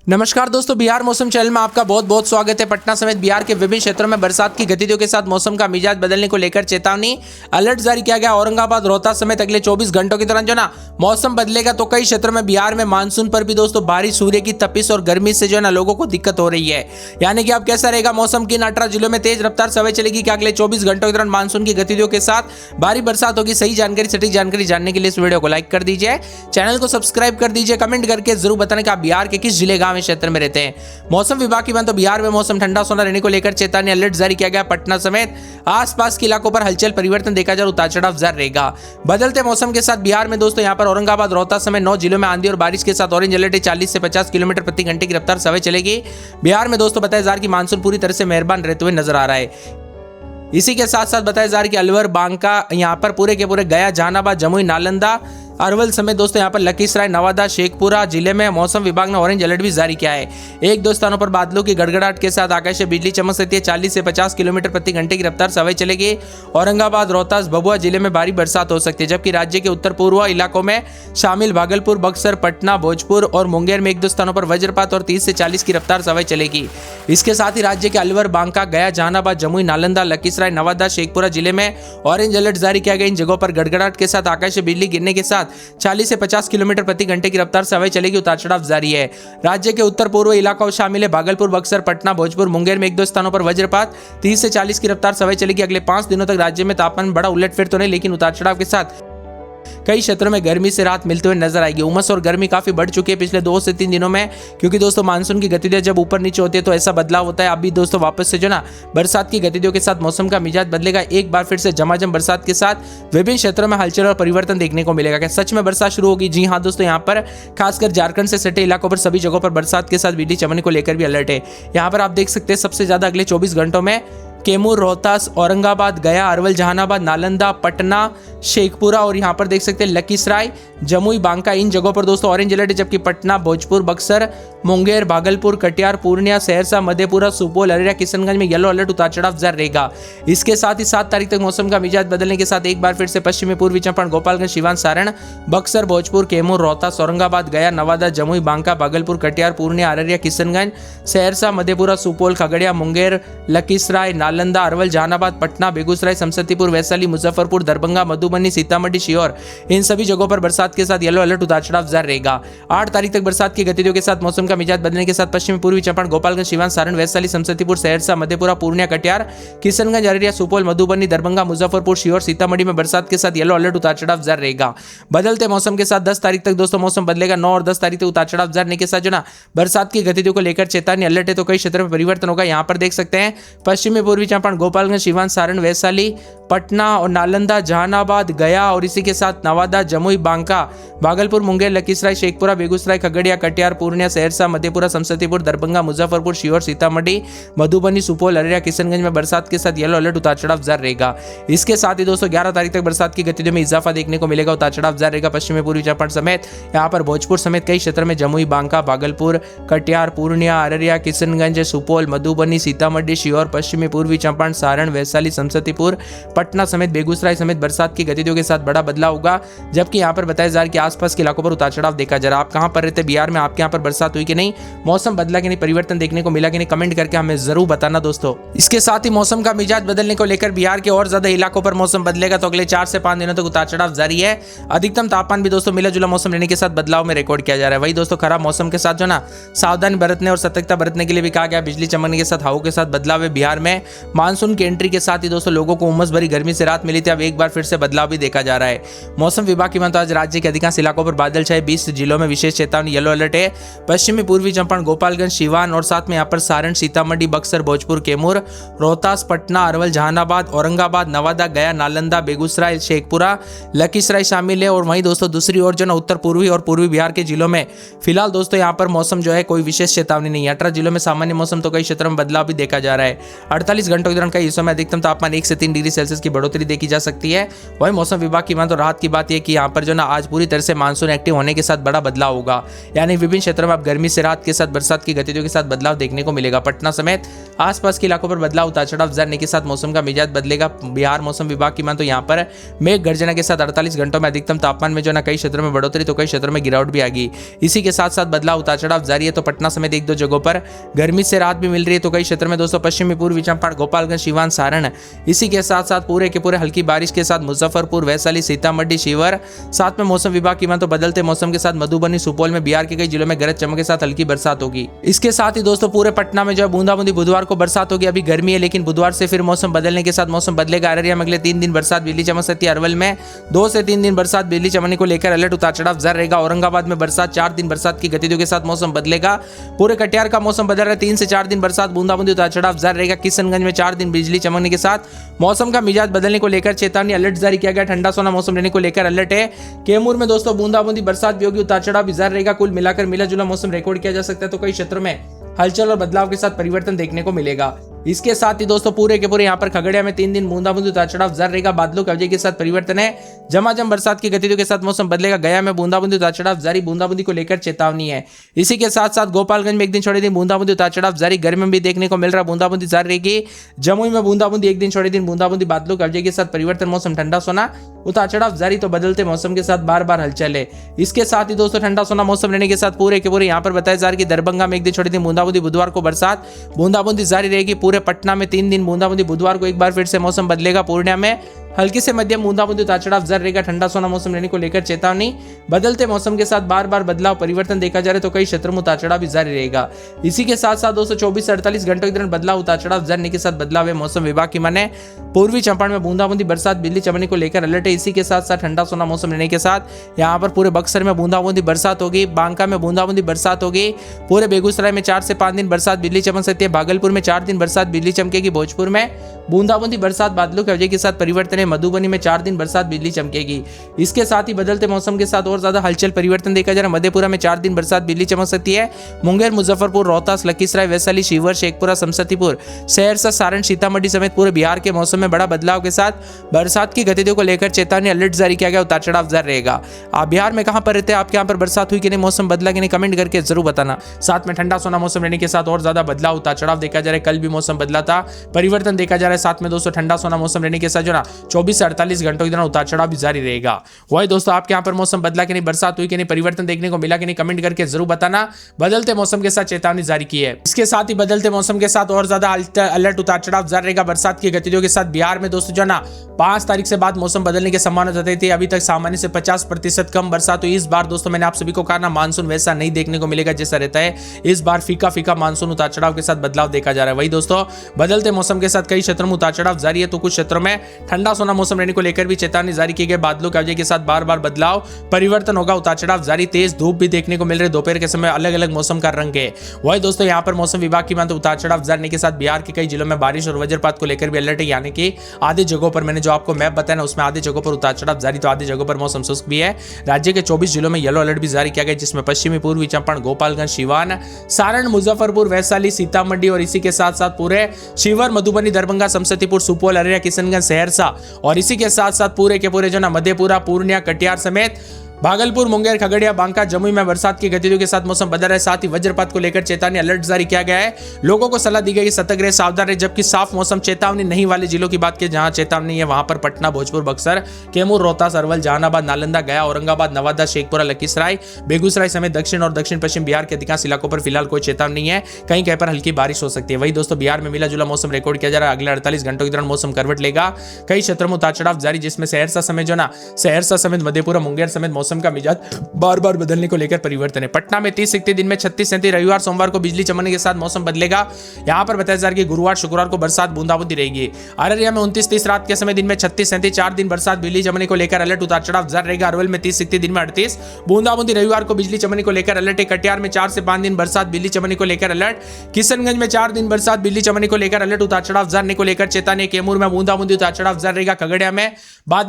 नमस्कार दोस्तों, बिहार मौसम चैनल में आपका बहुत बहुत स्वागत है। पटना समेत बिहार के विभिन्न क्षेत्रों में बरसात की गतिविधियों के साथ मौसम का मिजाज बदलने को लेकर चेतावनी अलर्ट जारी किया गया। औरंगाबाद, रोहतास समेत अगले 24 घंटों के दौरान जो ना मौसम बदलेगा तो कई क्षेत्रों में बिहार में मानसून पर भी दोस्तों भारी सूर्य की तपिश और गर्मी से जो है ना लोगों को दिक्कत हो रही है। यानी कि अब कैसा रहेगा मौसम की 18 जिलों में तेज रफ्तार से हवाएं चलेगी। क्या अगले 24 घंटों के दौरान मानसून की गतिविधियों के साथ भारी बरसात होगी? सही जानकारी, सटीक जानकारी जानने के लिए इस वीडियो को लाइक कर दीजिए, चैनल को सब्सक्राइब कर दीजिए, कमेंट करके जरूर बताना कि आप बिहार के किस जिले, गांव, क्षेत्र में रहते हैं। मौसम विभाग की बात तो बिहार में मौसम ठंडा सोना रहने को लेकर चेतावनी अलर्ट जारी किया गया। पटना समेत आसपास के इलाकों पर हलचल परिवर्तन देखा जा, उतार चढ़ाव जारी रहेगा। बदलते मौसम के साथ बिहार में दोस्तों यहां पर औरंगाबाद, रोहतास समेत 9 जिलों में आंधी और बारिश के साथ ऑरेंज अलर्ट है। 40 से 50 किलोमीटर प्रति घंटे की रफ्तार से हवाएं चलेगी। बिहार में दोस्तों बताया जा रहा है कि मानसून पूरी तरह से मेहरबान रहते हुए नजर आ रहा है। इसी के साथ साथ बताया जा रहा है कि अलवर, बांका, यहाँ पर पूरे के पूरे गया, जहानाबाद, जमुई, नालंदा, अरवल समेत दोस्तों यहाँ पर लखीसराय, नवादा, शेखपुरा जिले में मौसम विभाग ने ऑरेंज अलर्ट भी जारी किया है। एक दो स्थानों पर बादलों की गड़गड़ाहट के साथ आकाशीय बिजली चमक सकती है। 40 से 50 किलोमीटर प्रति घंटे की रफ्तार से हवाएं चलेगी। औरंगाबाद, रोहतास, भभुआ जिले में भारी बरसात हो सकती है, जबकि राज्य के उत्तर पूर्व इलाकों में शामिल भागलपुर, बक्सर, पटना, भोजपुर और मुंगेर में एक दो स्थानों पर वज्रपात और 30 से 40 की रफ्तार से हवाएं चलेगी। इसके साथ ही राज्य के अलवर, बांका, गया, जहानाबाद, जमुई, नालंदा, लखीसराय, नवादा, शेखपुरा जिले में ऑरेंज अलर्ट जारी किया गया। इन जगहों पर गड़गड़ाहट के साथ आकाशीय बिजली गिरने के साथ 40 से 50 किलोमीटर प्रति घंटे की रफ्तार से हवाएं चलेगी। उतार चढ़ाव जारी है। राज्य के उत्तर पूर्व इलाकों शामिल है भागलपुर, बक्सर, पटना, भोजपुर, मुंगेर में एक दो स्थानों पर वज्रपात, 30 से 40 की रफ्तार से हवाएं चलेगी। अगले 5 दिनों तक राज्य में तापमान बड़ा उलटफेर तो नहीं, लेकिन उतार चढ़ाव के साथ कई क्षेत्रों में गर्मी से राहत मिलते हुए नजर आएगी। उमस और गर्मी काफी बढ़ चुकी है पिछले 2 से 3 दिनों में, क्योंकि दोस्तों मानसून की गतिविधियां जब ऊपर नीचे होती है तो ऐसा बदलाव होता है। अभी दोस्तों वापस से जो ना बरसात की गतिविधियों के साथ मौसम का मिजाज बदलेगा। एक बार फिर से झमाझम बरसात के साथ विभिन्न क्षेत्रों में हलचल और परिवर्तन देखने को मिलेगा। क्या सच में बरसात शुरू होगी? जी हाँ दोस्तों, यहाँ पर खासकर झारखंड से सटे इलाकों पर सभी जगहों पर बरसात के साथ बिजली चमकने को लेकर भी अलर्ट है। यहाँ पर आप देख सकते हैं सबसे ज्यादा अगले 24 घंटों में कैमूर, रोहतास, औरंगाबाद, गया, अरवल, जहानाबाद, नालंदा, पटना, शेखपुरा और यहाँ पर देख सकते हैं लखीसराय, जमुई, बांका, इन जगहों पर दोस्तों ऑरेंज अलर्ट है। जबकि पटना, भोजपुर, बक्सर, मुंगेर, भागलपुर, कटिहार, पूर्णिया, सहरसा, मधेपुरा, सुपौल, अररिया, किशनगंज में येलो अलर्ट, उतार चढ़ाव जारी रहेगा। इसके साथ ही 7 तारीख तक मौसम का मिजाज बदलने के साथ एक बार फिर से पश्चिमी पूर्वी चंपारण, गोपालगंज, सिवान, सारण, बक्सर, भोजपुर, कैमूर, रोहतास, औरंगाबाद, गया, नवादा, जमुई, बांका, भागलपुर, कटिहार, पूर्णिया, अररिया, किशनगंज, सहरसा, मधेपुरा, सुपौल, खगड़िया, मुंगेर, लखीसराय, नालंदा, अरवल, जहानाबाद, पटना, बेगूसराय, समस्तीपुर, वैशाली, मुजफ्फरपुर, दरभंगा, मधुबनी, सीतामढ़ी, शियोर, इन सभी जगहों पर बरसात के साथ येलो अलर्ट, उतार चढ़ाव जारी रहेगा। 8 तारीख तक बरसात की गतिविधियों के साथ मौसम का मिजाज बदलने के साथ पश्चिमी पूर्वी चंपारण, गोपालगंज, सिवान, सारण, वैशाली, समस्तीपुर, सहरसा, मधेपुरा, पूर्णिया, कटिहार, किशनगंज, अररिया, सुपौल, मधुबनी, दरभंगा, मुजफ्फरपुर, शियोर, सीतामढ़ी में बरसात के साथ येलो अलर्ट, उतार चढ़ाव जारी रहेगा। बदलते मौसम के साथ 10 तारीख तक दोस्तों मौसम बदलेगा। 9 और 10 तारीख तक उतार चढ़ाव जारी के साथ जो ना बरसात की गतिविधियों को लेकर चेतावनी अलर्ट है, तो कई क्षेत्रों में परिवर्तन होगा। यहाँ पर देख सकते हैं पश्चिमी पूर्वी चंपारण, गोपालगंज, सिवान, सारण, वैशाली, पटना और नालंदा, जहानाबाद, गया और इसी के साथ नवादा, जमुई, बांका, भागलपुर, मुंगेर, लखीसराय, शेखपुरा, बेगूसराय, खगड़िया, कटिहार, पूर्णिया, सहरसा, मधेपुरा, समस्तीपुर, दरभंगा, मुजफ्फरपुर, शियोर, सीतामढ़ी, मधुबनी, सुपौल, अररिया, किशनगंज में बरसात के साथ येलो अलर्ट, उतार चढ़ाव जारी रहेगा। इसके साथ ही दोस्तों 11 तारीख तक बरसात की गतिविधियों में इजाफा देखने को मिलेगा, उतार चढ़ाव जारी रहेगा। पश्चिमी पूर्वी चंपारण समेत यहाँ पर भोजपुर समेत कई क्षेत्र में जमुई, बांका, भागलपुर, कटिहार, पूर्णिया, अररिया, किशनगंज, सुपौल, मधुबनी, सीतामढ़ी, शियोर, पश्चिमी पूर्वी चंपारण, सारण, वैशाली, समस्तीपुर, पटना समेत बेगूसराय समेत बरसात की गतिविधियों के साथ बड़ा बदलाव होगा। जबकि यहाँ पर बताया जा रहा है कि आसपास के इलाकों पर उतार चढ़ाव देखा जा रहा है। आप कहां पर रहते बिहार में? आपके यहाँ पर बरसात हुई कि नहीं? मौसम बदला कि नहीं? परिवर्तन देखने को मिला कि नहीं? कमेंट करके हमें जरूर बताना दोस्तों। इसके साथ ही मौसम का मिजाज बदलने को लेकर बिहार के और ज्यादा इलाकों पर मौसम बदलेगा, तो अगले 4 से 5 दिनों तक उतार चढ़ाव जारी है। अधिकतम तापमान भी दोस्तों मिला जुला मौसम रहने के साथ बदलाव में रिकॉर्ड किया जा रहा है। वही दोस्तों खराब मौसम के साथ जो ना सावधानी बरतने और सतर्कता बरतने के लिए भी कहा गया। बिजली चमकने के साथ हवाओं के साथ बदलाव है। बिहार में मानसून की एंट्री के साथ ही दोस्तों लोगों को उमस भरी गर्मी से राहत मिली थी। अब एक बार फिर से बदलाव भी देखा जा रहा है। मौसम विभाग की माने तो आज राज्य के अधिकांश इलाकों पर बादल छाए। 20 जिलों में विशेष चेतावनी येलो अलर्ट है। पश्चिमी पूर्वी चंपारण, गोपालगंज, सिवान और साथ में यहाँ पर सारण, सीतामढ़ी, बक्सर, भोजपुर, कैमूर, रोहतास, पटना, अरवल, जहानाबाद, औरंगाबाद, नवादा, गया, नालंदा, बेगूसराय, शेखपुरा, लखीसराय शामिल है। और वहीं दोस्तों दूसरी ओर जो ना उत्तर पूर्वी और पूर्वी बिहार के जिलों में फिलहाल दोस्तों यहाँ पर मौसम जो है कोई विशेष चेतावनी नहीं है। 18 जिलों में सामान्य मौसम, तो कई क्षेत्रों में बदलाव भी देखा जा रहा है। 48 घंटों के दौरान कई हिस्सों में अधिकतम तापमान 1 से 3 डिग्री सेल्सियस की बढ़ोतरी देखी जा सकती है। वही मौसम विभाग की माने तो राहत की बात यह कि यहाँ पर जो ना आज पूरी तरह से मानसून एक्टिव होने के साथ बड़ा बदलाव होगा, यानी विभिन्न क्षेत्रों में अब गर्मी से राहत के साथ बरसात की गतिविधियों के साथ बदलाव देखने को मिलेगा। पटना समेत आसपास के इलाकों पर बदलाव उतार चढ़ाव जारी के साथ मौसम का मिजाज बदलेगा। बिहार मौसम विभाग की माने तो यहाँ पर मेघ गर्जना के साथ 48 घंटों में अधिकतम तापमान में जो ना कई क्षेत्रों में बढ़ोतरी तो कई क्षेत्रों में गिरावट भी आ गई। इसी के साथ साथ बदलाव उतार चढ़ाव जारी है। तो पटना समेत एक दो जगहों पर गर्मी से राहत भी मिल रही है, तो कई क्षेत्रों में दोस्तों पश्चिमी पूर्वी चंपारण, गोपालगंज, सीवान, सारण, इसी के साथ साथ पूरे के पूरे हल्की बारिश के साथ मुजफ्फरपुर, वैशाली, सीतामढ़ी, शिवहर, साथ में मौसम विभाग की माने तो बदलते मौसम के साथ मधुबनी, सुपौल में बिहार के कई जिलों में गरज चमक के साथ हल्की बरसात होगी। इसके साथ ही दोस्तों पूरे पटना में जो है बूंदाबूंदी बुधवार को बरसात होगी। अभी गर्मी है लेकिन बुधवार से फिर मौसम बदलने के साथ मौसम बदलेगा। अररिया में अगले 3 दिन बरसात बिजली चमक सकती है। अरवल में 2 से 3 दिन बरसात बिजली चमकने को लेकर अलर्ट उतार चढ़ाव जारी रहेगा। औरंगाबाद में बरसात 4 दिन बरसात की गतिविधियों के साथ मौसम बदलेगा। पूरे कटिहार का मौसम बदल रहा है। 3 से 4 दिन बरसात बूंदाबूंदी उतार चढ़ाव जारी रहेगा। किशनगंज में 4 दिन बिजली चमकने के साथ मौसम का मिजाज बदलने को लेकर चेतावनी अलर्ट जारी किया गया। ठंडा सोना मौसम रहने को लेकर अलर्ट है। कैमूर में दोस्तों बूंदाबूंदी बरसात भी होगी, उतार चढ़ाव भी जारी रहेगा। कुल मिलाकर मिला जुला मौसम रिकॉर्ड किया जा सकता है, तो कई क्षेत्रों में हलचल और बदलाव के साथ परिवर्तन देखने को मिलेगा। इसके साथ ही दोस्तों पूरे के पूरे यहाँ पर खगड़िया में 3 दिन बूंदाबूंदी उतार चढ़ाव जारी रहेगा। बादलों के अवजय के साथ परिवर्तन है। झमाझम बरसात की गतिविधियों के साथ मौसम बदलेगा। गया में बूंदाबूंदी उतार चढ़ाव जारी, बूंदाबूंदी को लेकर चेतावनी है। इसी के साथ साथ गोपालगंज में एक दिन छोड़े दिन बूंदाबूंदी उतार चढ़ाव जारी, गर्मी में भी देखने को मिल रहा है, बूंदाबूंदी जारी रहेगी। जमुई में बूंदाबूंदी एक दिन छोड़े दिन बूंदाबूंदी, बादलों के अवजय के साथ परिवर्तन, मौसम ठंडा सोना उतार चढ़ाव जारी, तो बदलते मौसम के साथ बार बार हलचल है। इसके साथ ही दोस्तों ठंडा सोना मौसम रहने के साथ पूरे के पूरे यहाँ पर बताया जा रहा है कि दरभंगा में एक दिन छोड़े दिन बूंदाबूंदी, बुधवार को बरसात बूंदाबूंदी जारी रहेगी। पूरे पटना में 3 दिन बूंदाबूंदी, बुधवार को एक बार फिर से मौसम बदलेगा। पूर्णिया में हल्की से मध्यम बूंदाबूंदी उतार चढ़ाव जारी रहेगा। ठंडा सोना मौसम रहने को लेकर चेतावनी, बदलते मौसम के साथ बार बार बदलाव परिवर्तन देखा जा रहा है, तो कई क्षेत्रों में उतार चढ़ाव भी जारी रहेगा। इसी के साथ साथ दोस्तों 24 से 48 घंटों के दौरान बदलाव उतार चढ़ाव जारी के साथ बदलाव है। मौसम विभाग की माने पूर्वी चंपारण में बूंदाबूंदी बरसात बिजली चमकने को लेकर अलर्ट है। इसी के साथ साथ ठंडा सोना मौसम रहने के साथ यहाँ पर पूरे बक्सर में बूंदाबूंदी बरसात होगी, बांका में बूंदाबूंदी बरसात होगी। पूरे बेगूसराय में 4 से 5 दिन बरसात बिजली चमक सकती है। भागलपुर में 4 दिन बरसात बिजली चमकेगी। भोजपुर में बूंदाबूंदी बरसात बादलों के अवजय के साथ परिवर्तन है। मधुबनी में 4 दिन बरसात बिजली चमकेगी। इसके साथ ही बदलते मौसम के साथ और ज्यादा हलचल परिवर्तन देखा जा रहा है। मधेपुरा में 4 दिन बरसात बिजली चमक सकती है। मुंगेर, मुजफ्फरपुर, रोहतास, लखीसराय, वैशाली, शिवहर, शेखपुरा, समस्तीपुर, सहरसा, सारण, सीतामढ़ी समेत पूरे बिहार के मौसम में बड़ा बदलाव के साथ बरसात की गतिविधियों को लेकर चेतावनी अलर्ट जारी किया गया। उतार चढ़ाव जारी रहेगा। आप बिहार में कहां पर रहते हैं, आपके यहाँ पर बरसात हुई कि नहीं, मौसम बदला कि नहीं, कमेंट करके जरूर बताना। साथ में ठंडा सोना मौसम रहने के साथ और ज्यादा बदलाव उतार चढ़ाव देखा जा रहा है। कल भी मौसम बदला था, परिवर्तन देखा जा रहा है। साथ में दोस्तों ठंडा सोना मौसम रहने के साथ जो ना 24 से 48 घंटों के दौरान उतार चढ़ाव भी जारी रहेगा। वही दोस्तों आपके यहाँ पर मौसम बदला कि नहीं, बरसात हुई कि नहीं, परिवर्तन देखने को मिला कि नहीं, कमेंट करके जरूर बताना। बदलते मौसम के साथ चेतावनी जारी की है। इसके साथ ही बदलते मौसम के साथ और ज्यादा अलर्ट उतार चढ़ाव जारी रहेगा। बरसात की गतिविधियों के साथ बिहार में दोस्तों जो ना 5 तारीख से बाद मौसम बदलने की संभावना जताई थी। अभी तक सामान्य से 50% कम बरसात हुई। इस बार दोस्तों मैंने आप सभी को कहा ना, मानसून वैसा नहीं देखने को मिलेगा जैसा रहता है। इस बार फीका फीका मानसून उतार चढ़ाव के साथ बदलाव देखा जा रहा है। वही दोस्तों बदलते मौसम के साथ कई क्षेत्रों में उतार चढ़ाव जारी है, तो कुछ क्षेत्रों में ठंडा सोना मौसम रहने को लेकर भी चेतावनी जारी की गई। बादलों के अवजय के साथ बार बार बदलाव परिवर्तन होगा। उतार चढ़ाव जारी, तेज धूप भी देखने को मिल रहे। दोपहर के समय अलग अलग मौसम का रंग है। वही दोस्तों यहाँ पर मौसम विभाग की माने उतार चढ़ाव जारी के साथ बिहार के कई जिलों में बारिश और वज्रपात को लेकर भी अलर्ट है। यानी कि आधे जगहों पर मैंने जो आपको मैप बताया ना, उसमें आधे जगहों पर उतार चढ़ाव जारी, तो आधे जगहों पर मौसम शुष्क भी है। राज्य के 24 जिलों में येलो अलर्ट भी जारी किया गया, जिसमें पश्चिमी पूर्वी चंपारण, गोपालगंज, सीवान, सारण, मुजफ्फरपुर, वैशाली, सीतामढ़ी और इसी के साथ साथ पूरे शिवहर, मधुबनी, दरभंगा, समस्तीपुर, सुपौल, अररिया, किशनगंज, सहरसा और इसी के साथ साथ पूरे के पूरे जो ना मधेपुरा, पूर्णिया, कटिहार समेत भागलपुर, मुंगेर, खगड़िया, बांका, जमुई में बरसात की गतिविधियों के साथ मौसम बदल रहा है। साथ ही वज्रपात को लेकर चेतावनी अलर्ट जारी किया गया है। लोगों को सलाह दी गई कि सतर्क रहे, सावधान रहे। जबकि साफ मौसम चेतावनी नहीं वाले जिलों की बात की, जहां चेतावनी है वहां पर पटना, भोजपुर, बक्सर, कैमूर, रोहतास, अरवल, जहानाबाद, नालंदा, गया, औरंगाबाद, नवादा, शेखपुरा, लखीसराय, बेगूसराय समेत दक्षिण और दक्षिण पश्चिम बिहार के अधिकांश इलाकों पर फिलहाल कोई चेतावनी नहीं है। कहीं कहीं पर हल्की बारिश हो सकती है। वही दोस्तों बिहार में मिला जुला मौसम रिकॉर्ड किया जा रहा है। अगले 48 घंटों के दौरान मौसम करवट लेगा। कई क्षेत्रों में उतार चढ़ाव जारी, जिसमें सहरसा समेत जो ना सहरसा समेत मधेपुरा, मुंगेर समेत मौसम का मिजाज बार बार बदलने को लेकर परिवर्तन है। पटना में 30 दिन में 36-37, रविवार सोमवार को बिजली चमकने के साथ मौसम बदलेगा। यहां पर बताया जा रहा है कि गुरुवार शुक्रवार को बरसात बूंदाबूंदी रहेगी। अररिया में 29-30 रात के समय दिन में 36-37, 4 दिन बरसात बिजली चमकने को लेकर अलर्ट उतार चढ़ाव जारी रहेगा। अरवल में 30-31 दिन में 38 बूंदाबूंदी, रविवार को बिजली चमकने को लेकर अलर्ट है। कटिहार में 4 से 5 दिन बरसात बिजली चमकने को लेकर अलर्ट। किशनगंज में 4 दिन बरसात बिजली चमकने को लेकर अलर्ट, उतार चढ़ाव जारी को लेकर चेतावनी। कैमूर में बूंदाबूंदी, उतार चढ़ाव जारी रहेगा। खगड़िया में बाद